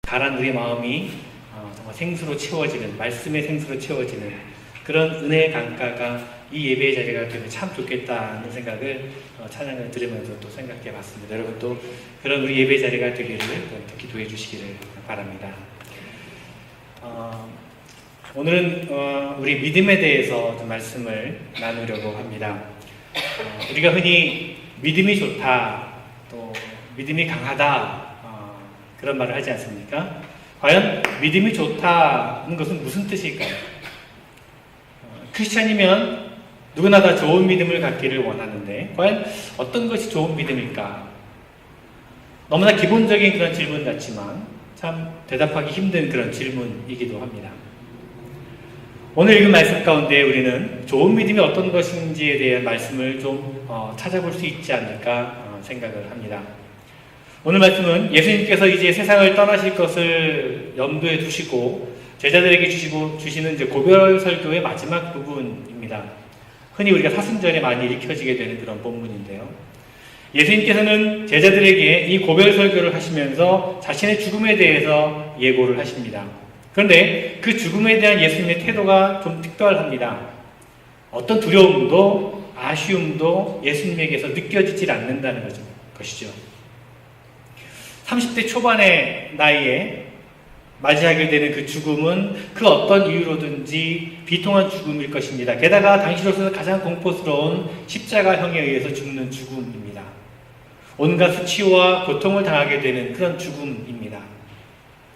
가란 우리 마음이 정말 생수로 채워지는, 말씀의 생수로 채워지는 그런 은혜의 강가가 이 예배의 자리가 되면 참 좋겠다는 생각을 찬양을 들으면서 또 생각해 봤습니다. 여러분 또 그런 우리 예배의 자리가 되기를 기도해 주시기를 바랍니다. 오늘은 우리 믿음에 대해서 좀 말씀을 나누려고 합니다. 우리가 흔히 믿음이 좋다, 또 믿음이 강하다, 그런 말을 하지 않습니까? 과연 믿음이 좋다는 것은 무슨 뜻일까요? 크리스찬이면 누구나 다 좋은 믿음을 갖기를 원하는데 과연 어떤 것이 좋은 믿음일까? 너무나 기본적인 그런 질문 같지만 참 대답하기 힘든 그런 질문이기도 합니다. 오늘 읽은 말씀 가운데 우리는 좋은 믿음이 어떤 것인지에 대한 말씀을 좀 찾아볼 수 있지 않을까 생각을 합니다. 오늘 말씀은 예수님께서 이제 세상을 떠나실 것을 염두에 두시고 제자들에게 주시는 이제 고별 설교의 마지막 부분입니다. 흔히 우리가 사순절에 많이 읽혀지게 되는 그런 본문인데요. 예수님께서는 제자들에게 이 고별 설교를 하시면서 자신의 죽음에 대해서 예고를 하십니다. 그런데 그 죽음에 대한 예수님의 태도가 좀 특별합니다. 어떤 두려움도 아쉬움도 예수님에게서 느껴지질 않는다는 것이죠. 30대 초반의 나이에 맞이하게 되는 그 죽음은 그 어떤 이유로든지 비통한 죽음일 것입니다. 게다가 당시로서 가장 공포스러운 십자가형에 의해서 죽는 죽음입니다. 온갖 수치와 고통을 당하게 되는 그런 죽음입니다.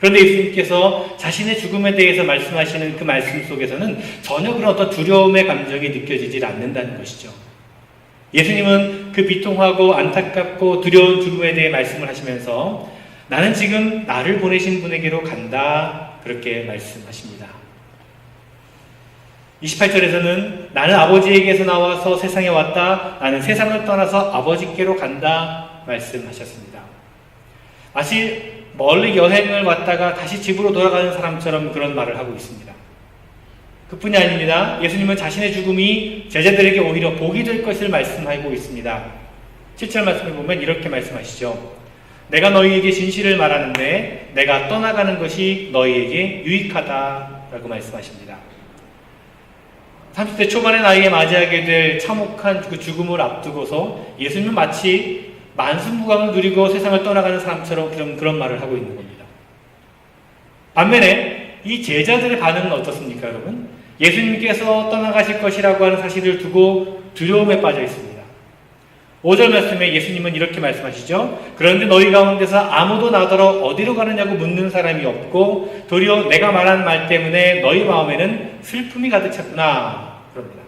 그런데 예수님께서 자신의 죽음에 대해서 말씀하시는 그 말씀 속에서는 전혀 그런 어떤 두려움의 감정이 느껴지질 않는다는 것이죠. 예수님은 그 비통하고 안타깝고 두려운 죽음에 대해 말씀을 하시면서 나는 지금 나를 보내신 분에게로 간다, 그렇게 말씀하십니다. 28절에서는 나는 아버지에게서 나와서 세상에 왔다, 나는 세상을 떠나서 아버지께로 간다 말씀하셨습니다. 마치 멀리 여행을 왔다가 다시 집으로 돌아가는 사람처럼 그런 말을 하고 있습니다. 그뿐이 아닙니다. 예수님은 자신의 죽음이 제자들에게 오히려 복이 될 것을 말씀하고 있습니다. 7절 말씀을 보면 이렇게 말씀하시죠. 내가 너희에게 진실을 말하는데 내가 떠나가는 것이 너희에게 유익하다 라고 말씀하십니다. 30대 초반의 나이에 맞이하게 될 참혹한 그 죽음을 앞두고서 예수님은 마치 만수무강을 누리고 세상을 떠나가는 사람처럼 그런 말을 하고 있는 겁니다. 반면에 이 제자들의 반응은 어떻습니까, 여러분? 예수님께서 떠나가실 것이라고 하는 사실을 두고 두려움에 빠져 있습니다. 5절 말씀에 예수님은 이렇게 말씀하시죠. 그런데 너희 가운데서 아무도 나더러 어디로 가느냐고 묻는 사람이 없고 도리어 내가 말한 말 때문에 너희 마음에는 슬픔이 가득 찼구나. 그럽니다.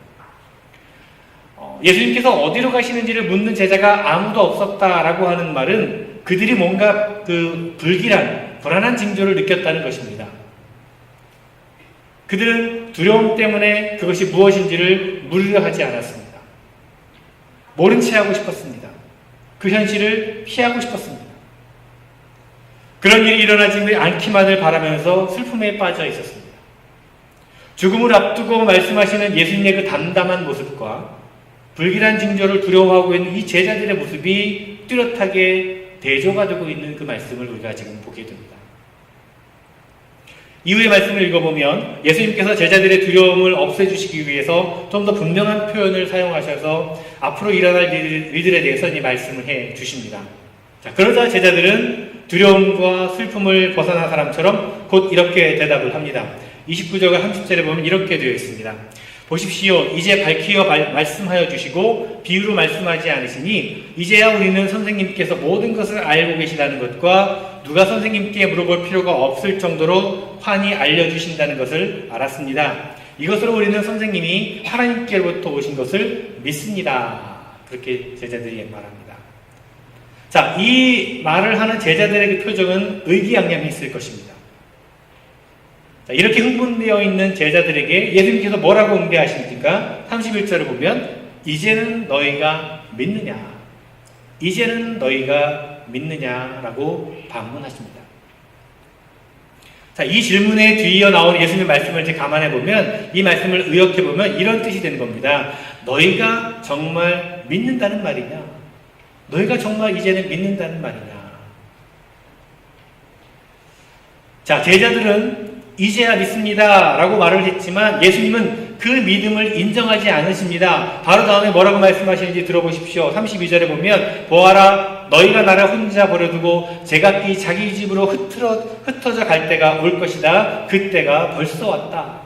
예수님께서 어디로 가시는지를 묻는 제자가 아무도 없었다라고 하는 말은 그들이 뭔가 그 불안한 징조를 느꼈다는 것입니다. 그들은 두려움 때문에 그것이 무엇인지를 물으려 하지 않았습니다. 모른 채 하고 싶었습니다. 그 현실을 피하고 싶었습니다. 그런 일이 일어나지 않기만을 바라면서 슬픔에 빠져 있었습니다. 죽음을 앞두고 말씀하시는 예수님의 그 담담한 모습과 불길한 징조를 두려워하고 있는 이 제자들의 모습이 뚜렷하게 대조가 되고 있는 그 말씀을 우리가 지금 보게 됩니다. 이후의 말씀을 읽어보면 예수님께서 제자들의 두려움을 없애주시기 위해서 좀 더 분명한 표현을 사용하셔서 앞으로 일어날 일들에 대해서 이 말씀을 해 주십니다. 자, 그러자 제자들은 두려움과 슬픔을 벗어난 사람처럼 곧 이렇게 대답을 합니다. 29절과 30절에 보면 이렇게 되어 있습니다. 보십시오. 이제 밝히어 말씀하여 주시고 비유로 말씀하지 않으시니 이제야 우리는 선생님께서 모든 것을 알고 계시다는 것과 누가 선생님께 물어볼 필요가 없을 정도로 환히 알려주신다는 것을 알았습니다. 이것으로 우리는 선생님이 하나님께로부터 오신 것을 믿습니다. 그렇게 제자들이 말합니다. 자, 이 말을 하는 제자들의 그 표정은 의기양양히 있을 것입니다. 자, 이렇게 흥분되어 있는 제자들에게 예수님께서 뭐라고 응대하십니까? 31절을 보면 이제는 너희가 믿느냐? 이제는 너희가 믿느냐라고 반문하십니다. 자, 이 질문에 뒤이어 나온 예수님의 말씀을 이제 감안해 보면 이 말씀을 의역해 보면 이런 뜻이 되는 겁니다. 너희가 정말 믿는다는 말이냐? 너희가 정말 이제는 믿는다는 말이냐? 자, 제자들은 이제야 믿습니다 라고 말을 했지만 예수님은 그 믿음을 인정하지 않으십니다. 바로 다음에 뭐라고 말씀하시는지 들어보십시오. 32절에 보면 보아라 너희가 나를 혼자 버려두고 제각기 자기 집으로 흩어져 갈 때가 올 것이다. 그때가 벌써 왔다.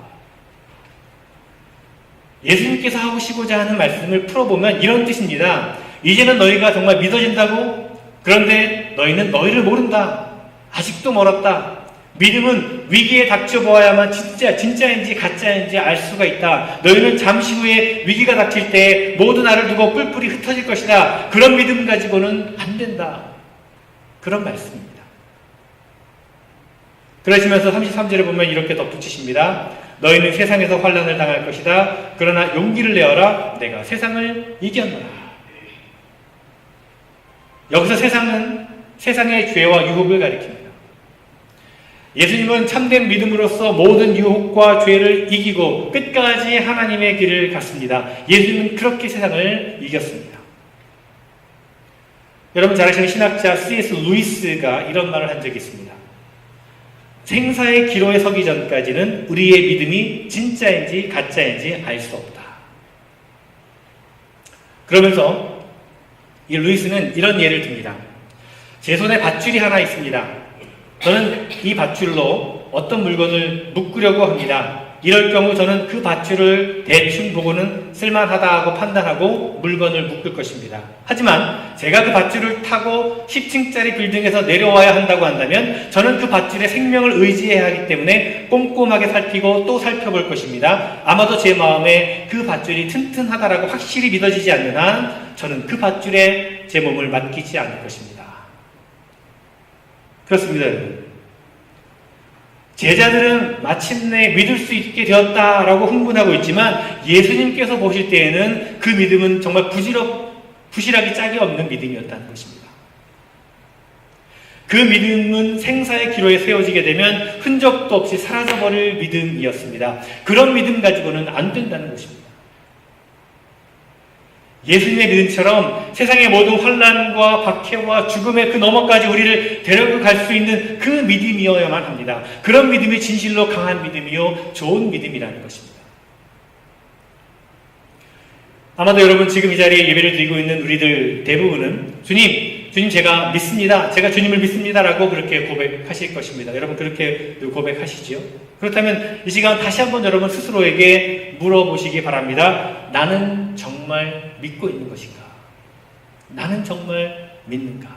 예수님께서 하시고자 하는 말씀을 풀어보면 이런 뜻입니다. 이제는 너희가 정말 믿어진다고? 그런데 너희는 너희를 모른다. 아직도 멀었다. 믿음은 위기에 닥쳐보아야만 진짜인지 가짜인지 알 수가 있다. 너희는 잠시 후에 위기가 닥칠 때 모두 나를 두고 뿔뿔이 흩어질 것이다. 그런 믿음 가지고는 안 된다. 그런 말씀입니다. 그러시면서 33절에 보면 이렇게 덧붙이십니다. 너희는 세상에서 환난을 당할 것이다. 그러나 용기를 내어라. 내가 세상을 이겼노라. 여기서 세상은 세상의 죄와 유혹을 가리킵니다. 예수님은 참된 믿음으로써 모든 유혹과 죄를 이기고 끝까지 하나님의 길을 갔습니다. 예수님은 그렇게 세상을 이겼습니다. 여러분 잘 아시는 신학자 C.S. 루이스가 이런 말을 한 적이 있습니다. 생사의 기로에 서기 전까지는 우리의 믿음이 진짜인지 가짜인지 알 수 없다. 그러면서 이 루이스는 이런 예를 듭니다. 제 손에 밧줄이 하나 있습니다. 저는 이 밧줄로 어떤 물건을 묶으려고 합니다. 이럴 경우 저는 그 밧줄을 대충 보고는 쓸만하다 하고 판단하고 물건을 묶을 것입니다. 하지만 제가 그 밧줄을 타고 10층짜리 빌딩에서 내려와야 한다고 한다면 저는 그 밧줄에 생명을 의지해야 하기 때문에 꼼꼼하게 살피고 또 살펴볼 것입니다. 아마도 제 마음에 그 밧줄이 튼튼하다라고 확실히 믿어지지 않는 한 저는 그 밧줄에 제 몸을 맡기지 않을 것입니다. 그렇습니다, 여러분. 제자들은 마침내 믿을 수 있게 되었다라고 흥분하고 있지만 예수님께서 보실 때에는 그 믿음은 정말 부실하기 짝이 없는 믿음이었다는 것입니다. 그 믿음은 생사의 기로에 세워지게 되면 흔적도 없이 사라져버릴 믿음이었습니다. 그런 믿음 가지고는 안 된다는 것입니다. 예수님의 믿음처럼 세상의 모든 환난과 박해와 죽음의 그 너머까지 우리를 데려갈 수 있는 그 믿음이어야만 합니다. 그런 믿음이 진실로 강한 믿음이요 좋은 믿음이라는 것입니다. 아마도 여러분 지금 이 자리에 예배를 드리고 있는 우리들 대부분은 주님 제가 믿습니다. 제가 주님을 믿습니다라고 그렇게 고백하실 것입니다. 여러분 그렇게 고백하시지요? 그렇다면 이 시간 다시 한번 여러분 스스로에게 물어보시기 바랍니다. 나는 정말 믿고 있는 것인가? 나는 정말 믿는가?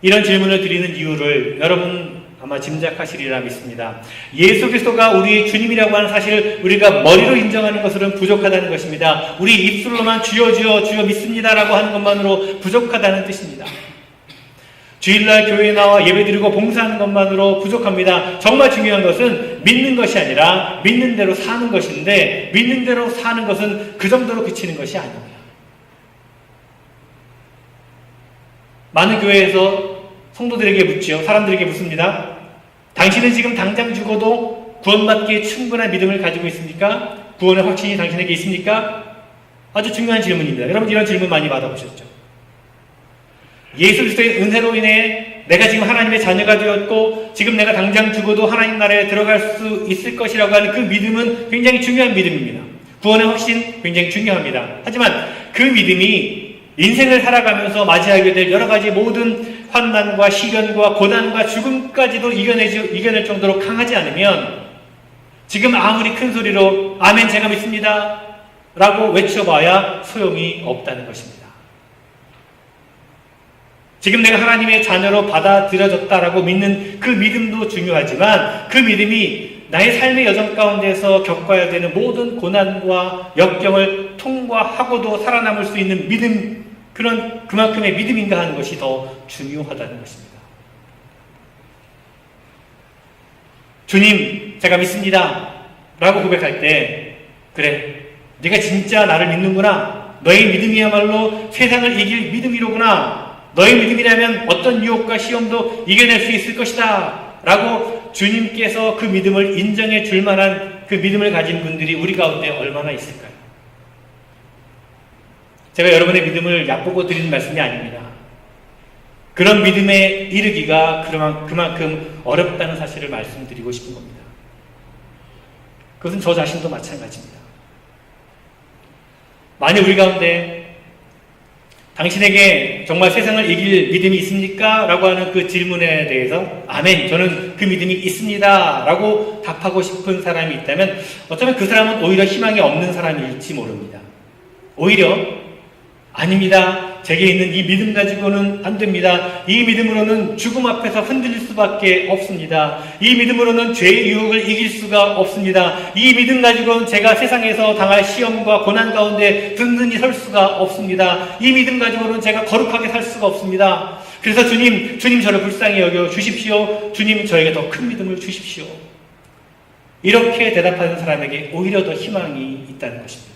이런 질문을 드리는 이유를 여러분 아마 짐작하시리라 믿습니다. 예수 그리스도가 우리의 주님이라고 하는 사실을 우리가 머리로 인정하는 것으로는 부족하다는 것입니다. 우리 입술로만 주여 주여 믿습니다라고 하는 것만으로 부족하다는 뜻입니다. 주일날 교회에 나와 예배드리고 봉사하는 것만으로 부족합니다. 정말 중요한 것은 믿는 것이 아니라 믿는 대로 사는 것인데 믿는 대로 사는 것은 그 정도로 그치는 것이 아닙니다. 많은 교회에서 성도들에게 묻지요. 사람들에게 묻습니다. 당신은 지금 당장 죽어도 구원받기에 충분한 믿음을 가지고 있습니까? 구원의 확신이 당신에게 있습니까? 아주 중요한 질문입니다. 여러분 이런 질문 많이 받아보셨죠? 예수 그리스도의 은혜로 인해 내가 지금 하나님의 자녀가 되었고 지금 내가 당장 죽어도 하나님 나라에 들어갈 수 있을 것이라고 하는 그 믿음은 굉장히 중요한 믿음입니다. 구원의 확신 굉장히 중요합니다. 하지만 그 믿음이 인생을 살아가면서 맞이하게 될 여러 가지 모든 환난과 시련과 고난과 죽음까지도 이겨낼 정도로 강하지 않으면 지금 아무리 큰 소리로 아멘 제가 믿습니다 라고 외쳐봐야 소용이 없다는 것입니다. 지금 내가 하나님의 자녀로 받아들여졌다라고 믿는 그 믿음도 중요하지만 그 믿음이 나의 삶의 여정 가운데서 겪어야 되는 모든 고난과 역경을 통과하고도 살아남을 수 있는 믿음, 그만큼의 믿음인가 하는 것이 더 중요하다는 것입니다. 주님, 제가 믿습니다 라고 고백할 때 그래, 네가 진짜 나를 믿는구나. 너의 믿음이야말로 세상을 이길 믿음이로구나. 너의 믿음이라면 어떤 유혹과 시험도 이겨낼 수 있을 것이다 라고 주님께서 그 믿음을 인정해 줄 만한 그 믿음을 가진 분들이 우리 가운데 얼마나 있을까요? 제가 여러분의 믿음을 얕보고 드리는 말씀이 아닙니다. 그런 믿음에 이르기가 그만큼 어렵다는 사실을 말씀드리고 싶은 겁니다. 그것은 저 자신도 마찬가지입니다. 만약 우리 가운데 당신에게 정말 세상을 이길 믿음이 있습니까? 라고 하는 그 질문에 대해서 아멘, 저는 그 믿음이 있습니다 라고 답하고 싶은 사람이 있다면 어쩌면 그 사람은 오히려 희망이 없는 사람일지 모릅니다. 오히려 아닙니다. 제게 있는 이 믿음 가지고는 안 됩니다. 이 믿음으로는 죽음 앞에서 흔들릴 수밖에 없습니다. 이 믿음으로는 죄의 유혹을 이길 수가 없습니다. 이 믿음 가지고는 제가 세상에서 당할 시험과 고난 가운데 든든히 설 수가 없습니다. 이 믿음 가지고는 제가 거룩하게 살 수가 없습니다. 그래서 주님 저를 불쌍히 여겨 주십시오. 주님 저에게 더 큰 믿음을 주십시오. 이렇게 대답하는 사람에게 오히려 더 희망이 있다는 것입니다.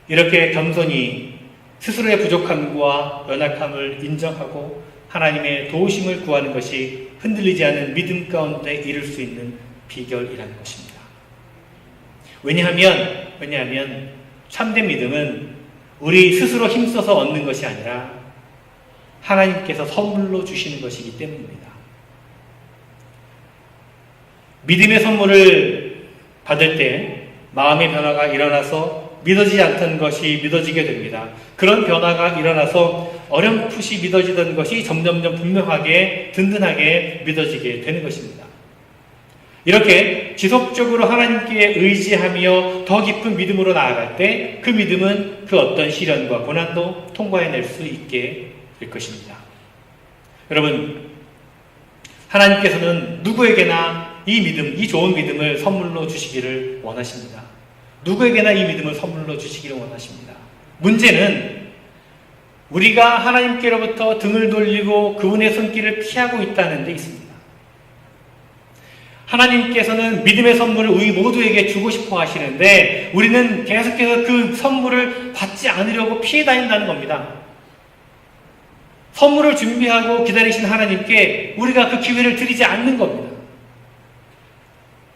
이렇게 겸손히 스스로의 부족함과 연약함을 인정하고 하나님의 도우심을 구하는 것이 흔들리지 않은 믿음 가운데 이룰 수 있는 비결이라는 것입니다. 왜냐하면 참된 믿음은 우리 스스로 힘써서 얻는 것이 아니라 하나님께서 선물로 주시는 것이기 때문입니다. 믿음의 선물을 받을 때 마음의 변화가 일어나서 믿어지지 않던 것이 믿어지게 됩니다. 그런 변화가 일어나서 어렴풋이 믿어지던 것이 점점점 분명하게 든든하게 믿어지게 되는 것입니다. 이렇게 지속적으로 하나님께 의지하며 더 깊은 믿음으로 나아갈 때 그 믿음은 그 어떤 시련과 고난도 통과해낼 수 있게 될 것입니다. 여러분, 하나님께서는 누구에게나 이 믿음, 이 좋은 믿음을 선물로 주시기를 원하십니다. 누구에게나 이 믿음을 선물로 주시기를 원하십니다. 문제는 우리가 하나님께로부터 등을 돌리고 그분의 손길을 피하고 있다는 데 있습니다. 하나님께서는 믿음의 선물을 우리 모두에게 주고 싶어 하시는데 우리는 계속해서 그 선물을 받지 않으려고 피해 다닌다는 겁니다. 선물을 준비하고 기다리신 하나님께 우리가 그 기회를 드리지 않는 겁니다.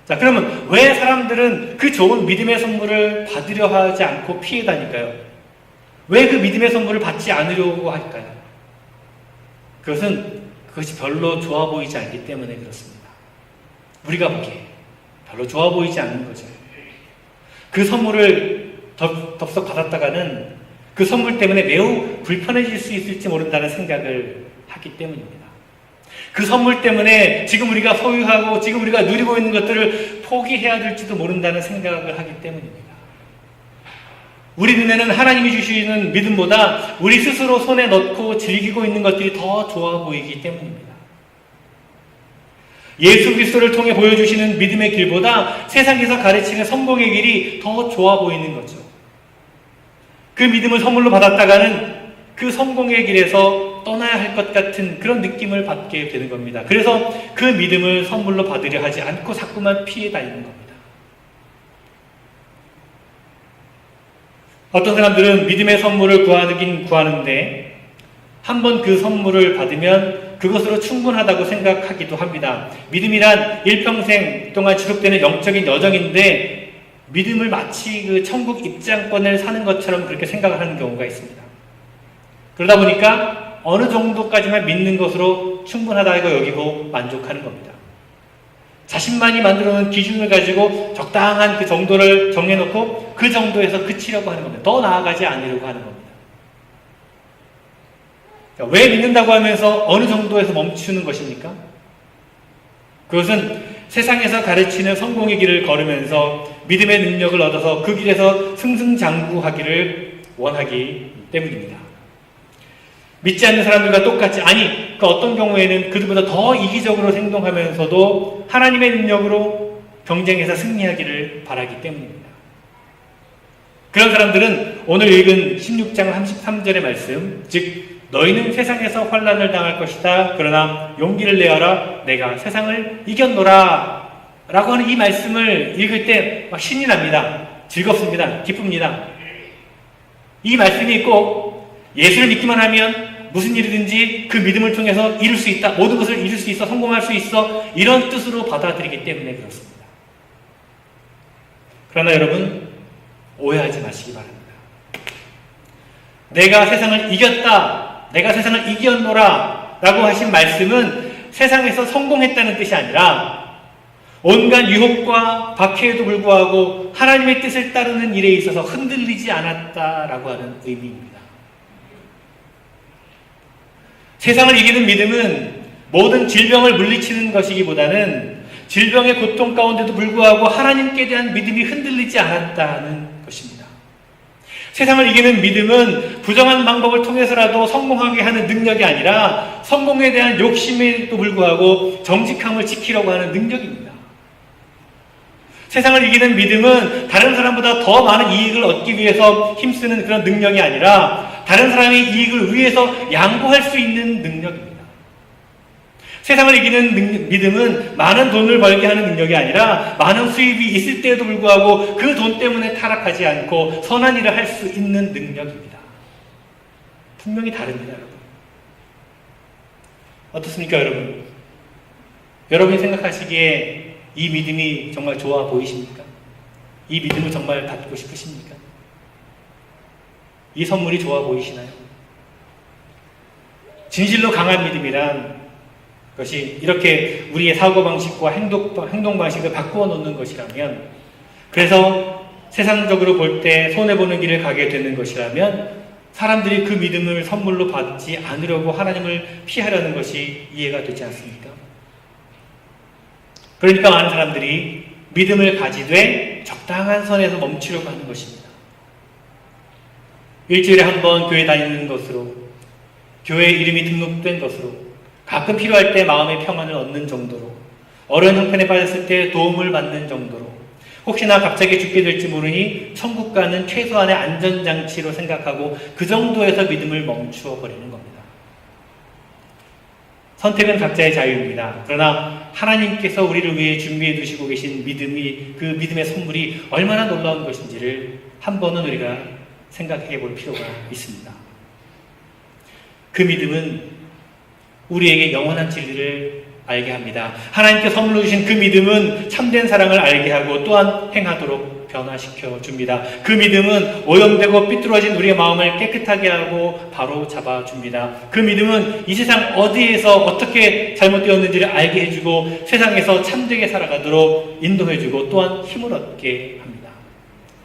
자, 그러면 왜 사람들은 그 좋은 믿음의 선물을 받으려 하지 않고 피해 다닐까요? 왜 그 믿음의 선물을 받지 않으려고 할까요? 그것이 별로 좋아 보이지 않기 때문에 그렇습니다. 우리가 보기에 별로 좋아 보이지 않는 거죠. 그 선물을 덥석 받았다가는 그 선물 때문에 매우 불편해질 수 있을지 모른다는 생각을 하기 때문입니다. 그 선물 때문에 지금 우리가 소유하고 지금 우리가 누리고 있는 것들을 포기해야 될지도 모른다는 생각을 하기 때문입니다. 우리 눈에는 하나님이 주시는 믿음보다 우리 스스로 손에 넣고 즐기고 있는 것들이 더 좋아 보이기 때문입니다. 예수 그리스도를 통해 보여주시는 믿음의 길보다 세상에서 가르치는 성공의 길이 더 좋아 보이는 거죠. 그 믿음을 선물로 받았다가는 그 성공의 길에서 떠나야 할 것 같은 그런 느낌을 받게 되는 겁니다. 그래서 그 믿음을 선물로 받으려 하지 않고 자꾸만 피해 다니는 겁니다. 어떤 사람들은 믿음의 선물을 구하긴 구하는데 한번 그 선물을 받으면 그것으로 충분하다고 생각하기도 합니다. 믿음이란 일평생 동안 지속되는 영적인 여정인데 믿음을 마치 그 천국 입장권을 사는 것처럼 그렇게 생각을 하는 경우가 있습니다. 그러다 보니까 어느 정도까지만 믿는 것으로 충분하다고 여기고 만족하는 겁니다. 자신만이 만들어놓은 기준을 가지고 적당한 그 정도를 정해놓고 그 정도에서 그치려고 하는 겁니다. 더 나아가지 않으려고 하는 겁니다. 왜 믿는다고 하면서 어느 정도에서 멈추는 것입니까? 그것은 세상에서 가르치는 성공의 길을 걸으면서 믿음의 능력을 얻어서 그 길에서 승승장구하기를 원하기 때문입니다. 믿지 않는 사람들과 똑같이, 아니, 그 어떤 경우에는 그들보다 더 이기적으로 행동하면서도 하나님의 능력으로 경쟁해서 승리하기를 바라기 때문입니다. 그런 사람들은 오늘 읽은 16장 33절의 말씀, 즉 너희는 세상에서 환난을 당할 것이다. 그러나 용기를 내어라. 내가 세상을 이겼노라. 라고 하는 이 말씀을 읽을 때 막 신이 납니다. 즐겁습니다. 기쁩니다. 이 말씀이 꼭 예수를 믿기만 하면 무슨 일이든지 그 믿음을 통해서 이룰 수 있다. 모든 것을 이룰 수 있어. 성공할 수 있어. 이런 뜻으로 받아들이기 때문에 그렇습니다. 그러나 여러분, 오해하지 마시기 바랍니다. 내가 세상을 이겼다 내가 세상을 이겼노라 라고 하신 말씀은 세상에서 성공했다는 뜻이 아니라 온갖 유혹과 박해에도 불구하고 하나님의 뜻을 따르는 일에 있어서 흔들리지 않았다라고 하는 의미입니다. 세상을 이기는 믿음은 모든 질병을 물리치는 것이기보다는 질병의 고통 가운데도 불구하고 하나님께 대한 믿음이 흔들리지 않았다는 것입니다. 세상을 이기는 믿음은 부정한 방법을 통해서라도 성공하게 하는 능력이 아니라 성공에 대한 욕심에도 불구하고 정직함을 지키려고 하는 능력입니다. 세상을 이기는 믿음은 다른 사람보다 더 많은 이익을 얻기 위해서 힘쓰는 그런 능력이 아니라 다른 사람의 이익을 위해서 양보할 수 있는 능력입니다. 세상을 이기는 믿음은 많은 돈을 벌게 하는 능력이 아니라 많은 수입이 있을 때에도 불구하고 그 돈 때문에 타락하지 않고 선한 일을 할 수 있는 능력입니다. 분명히 다릅니다, 여러분. 어떻습니까, 여러분? 여러분이 생각하시기에 이 믿음이 정말 좋아 보이십니까? 이 믿음을 정말 받고 싶으십니까? 이 선물이 좋아 보이시나요? 진실로 강한 믿음이란 것이 이렇게 우리의 사고방식과 행동방식을 바꾸어 놓는 것이라면, 그래서 세상적으로 볼 때 손해보는 길을 가게 되는 것이라면 사람들이 그 믿음을 선물로 받지 않으려고 하나님을 피하려는 것이 이해가 되지 않습니까? 그러니까 많은 사람들이 믿음을 가지되 적당한 선에서 멈추려고 하는 것입니다. 일주일에 한 번 교회 다니는 것으로, 교회 이름이 등록된 것으로, 가끔 필요할 때 마음의 평안을 얻는 정도로, 어려운 형편에 빠졌을 때 도움을 받는 정도로, 혹시나 갑자기 죽게 될지 모르니 천국 가는 최소한의 안전장치로 생각하고 그 정도에서 믿음을 멈추어 버리는 겁니다. 선택은 각자의 자유입니다. 그러나 하나님께서 우리를 위해 준비해 두시고 계신 믿음이, 그 믿음의 선물이 얼마나 놀라운 것인지를 한 번은 우리가 생각해 볼 필요가 있습니다. 그 믿음은 우리에게 영원한 진리를 알게 합니다. 하나님께 선물로 주신 그 믿음은 참된 사랑을 알게 하고 또한 행하도록 변화시켜 줍니다. 그 믿음은 오염되고 삐뚤어진 우리의 마음을 깨끗하게 하고 바로 잡아줍니다. 그 믿음은 이 세상 어디에서 어떻게 잘못되었는지를 알게 해주고 세상에서 참되게 살아가도록 인도해주고 또한 힘을 얻게 합니다.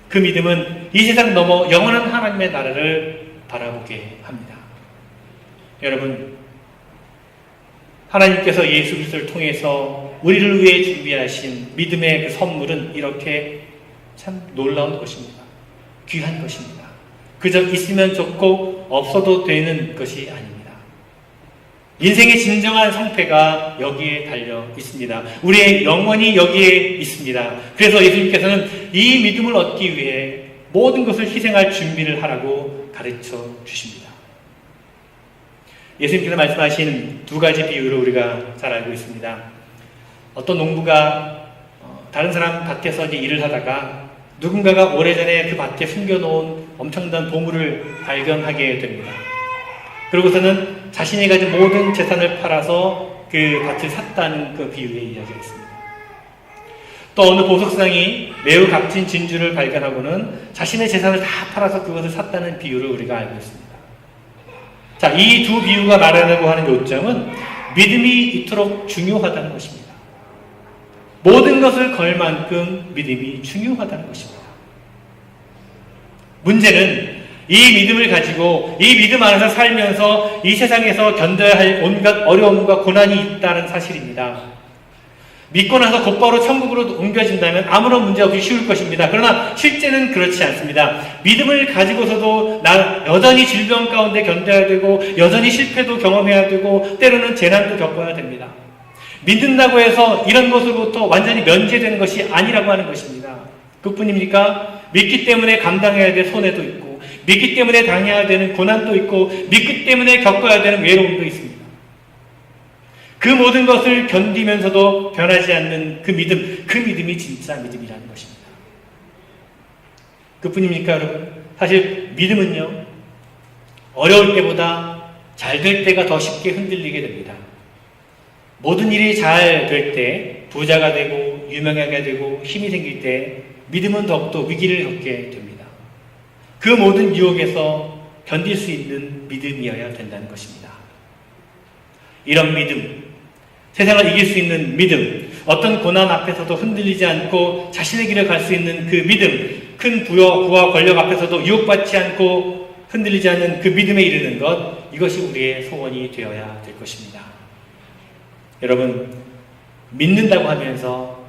그 믿음은 이 세상 넘어 영원한 하나님의 나라를 바라보게 합니다. 여러분, 하나님께서 예수 그리스도를 통해서 우리를 위해 준비하신 믿음의 그 선물은 이렇게 참 놀라운 것입니다. 귀한 것입니다. 그저 있으면 좋고 없어도 되는 것이 아닙니다. 인생의 진정한 성패가 여기에 달려 있습니다. 우리의 영혼이 여기에 있습니다. 그래서 예수님께서는 이 믿음을 얻기 위해 모든 것을 희생할 준비를 하라고 가르쳐 주십니다. 예수님께서 말씀하신 두 가지 비유를 우리가 잘 알고 있습니다. 어떤 농부가 다른 사람 밭에서 일을 하다가 누군가가 오래전에 그 밭에 숨겨놓은 엄청난 보물을 발견하게 됩니다. 그러고서는 자신이 가진 모든 재산을 팔아서 그 밭을 샀다는 그 비유의 이야기가 있습니다. 또 어느 보석상이 매우 값진 진주를 발견하고는 자신의 재산을 다 팔아서 그것을 샀다는 비유를 우리가 알고 있습니다. 자, 이 두 비유가 말하려고 하는 요점은 믿음이 이토록 중요하다는 것입니다. 모든 것을 걸 만큼 믿음이 중요하다는 것입니다. 문제는 이 믿음을 가지고 이 믿음 안에서 살면서 이 세상에서 견뎌야 할 온갖 어려움과 고난이 있다는 사실입니다. 믿고 나서 곧바로 천국으로 옮겨진다면 아무런 문제 없이 쉬울 것입니다. 그러나 실제는 그렇지 않습니다. 믿음을 가지고서도 여전히 질병 가운데 견뎌야 되고 여전히 실패도 경험해야 되고 때로는 재난도 겪어야 됩니다. 믿는다고 해서 이런 것으로부터 완전히 면제되는 것이 아니라고 하는 것입니다. 그뿐입니까? 믿기 때문에 감당해야 될 손해도 있고 믿기 때문에 당해야 되는 고난도 있고 믿기 때문에 겪어야 되는 외로움도 있습니다. 그 모든 것을 견디면서도 변하지 않는 그 믿음, 그 믿음이 진짜 믿음이라는 것입니다. 그뿐입니까, 여러분? 사실 믿음은요, 어려울 때보다 잘 될 때가 더 쉽게 흔들리게 됩니다. 모든 일이 잘 될 때, 부자가 되고 유명하게 되고 힘이 생길 때 믿음은 더욱더 위기를 겪게 됩니다. 그 모든 유혹에서 견딜 수 있는 믿음이어야 된다는 것입니다. 이런 믿음, 세상을 이길 수 있는 믿음, 어떤 고난 앞에서도 흔들리지 않고 자신의 길을 갈 수 있는 그 믿음, 큰 부와 권력 앞에서도 유혹받지 않고 흔들리지 않는 그 믿음에 이르는 것, 이것이 우리의 소원이 되어야 될 것입니다. 여러분, 믿는다고 하면서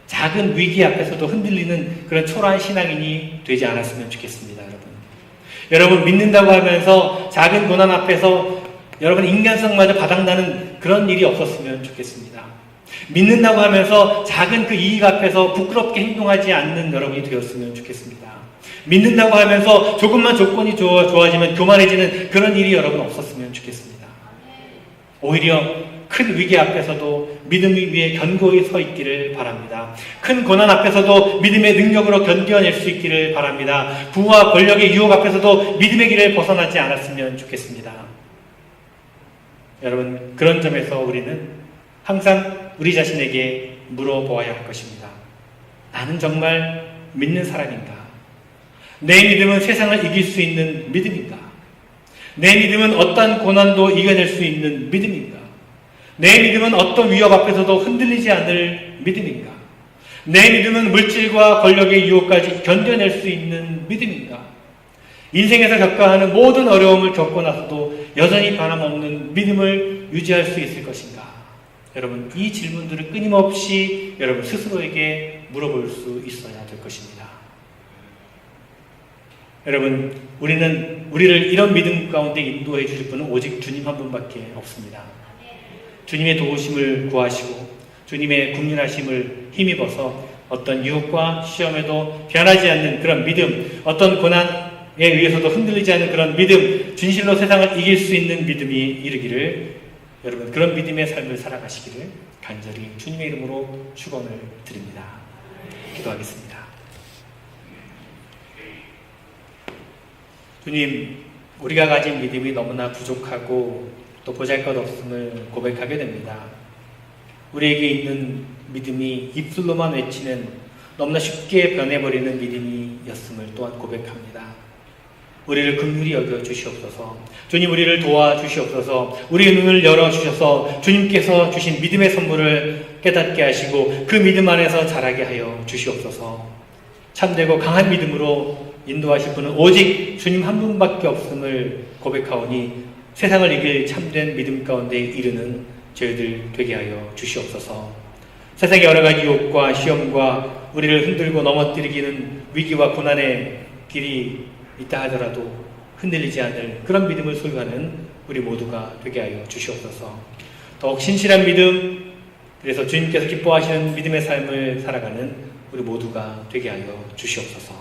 작은 위기 앞에서도 흔들리는 그런 초라한 신앙인이 되지 않았으면 좋겠습니다. 여러분, 믿는다고 하면서 작은 고난 앞에서 여러분 인간성마저 바닥나는 그런 일이 없었으면 좋겠습니다. 믿는다고 하면서 작은 그 이익 앞에서 부끄럽게 행동하지 않는 여러분이 되었으면 좋겠습니다. 믿는다고 하면서 조금만 조건이 좋아지면 교만해지는 그런 일이 여러분 없었으면 좋겠습니다. 오히려 큰 위기 앞에서도 믿음 위에 견고히 서 있기를 바랍니다. 큰 고난 앞에서도 믿음의 능력으로 견뎌낼 수 있기를 바랍니다. 부와 권력의 유혹 앞에서도 믿음의 길을 벗어나지 않았으면 좋겠습니다. 여러분, 그런 점에서 우리는 항상 우리 자신에게 물어보아야 할 것입니다. 나는 정말 믿는 사람인가? 내 믿음은 세상을 이길 수 있는 믿음인가? 내 믿음은 어떠한 고난도 이겨낼 수 있는 믿음인가? 내 믿음은 어떤 위협 앞에서도 흔들리지 않을 믿음인가? 내 믿음은 물질과 권력의 유혹까지 견뎌낼 수 있는 믿음인가? 인생에서 겪어야 하는 모든 어려움을 겪고 나서도 여전히 변함없는 믿음을 유지할 수 있을 것인가? 여러분, 이 질문들을 끊임없이 여러분 스스로에게 물어볼 수 있어야 될 것입니다. 여러분, 우리를 이런 믿음 가운데 인도해 주실 분은 오직 주님 한 분밖에 없습니다. 주님의 도우심을 구하시고 주님의 국률하심을 힘입어서 어떤 유혹과 시험에도 변하지 않는 그런 믿음, 어떤 고난에 의해서도 흔들리지 않는 그런 믿음, 진실로 세상을 이길 수 있는 믿음이 이르기를, 여러분 그런 믿음의 삶을 살아가시기를 간절히 주님의 이름으로 축원을 드립니다. 기도하겠습니다. 주님, 우리가 가진 믿음이 너무나 부족하고 또 보잘것없음을 고백하게 됩니다. 우리에게 있는 믿음이 입술로만 외치는 너무나 쉽게 변해버리는 믿음이었음을 또한 고백합니다. 우리를 긍휼히 여겨 주시옵소서. 주님, 우리를 도와주시옵소서. 우리의 눈을 열어주셔서 주님께서 주신 믿음의 선물을 깨닫게 하시고 그 믿음 안에서 자라게 하여 주시옵소서. 참되고 강한 믿음으로 인도하실 분은 오직 주님 한 분밖에 없음을 고백하오니 세상을 이길 참된 믿음 가운데 이르는 저희들 되게 하여 주시옵소서. 세상의 여러 가지 유혹과 시험과 우리를 흔들고 넘어뜨리기는 위기와 고난의 길이 있다 하더라도 흔들리지 않을 그런 믿음을 소유하는 우리 모두가 되게 하여 주시옵소서. 더욱 신실한 믿음, 그래서 주님께서 기뻐하시는 믿음의 삶을 살아가는 우리 모두가 되게 하여 주시옵소서.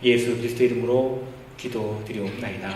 예수 그리스도 이름으로 기도드리옵나이다.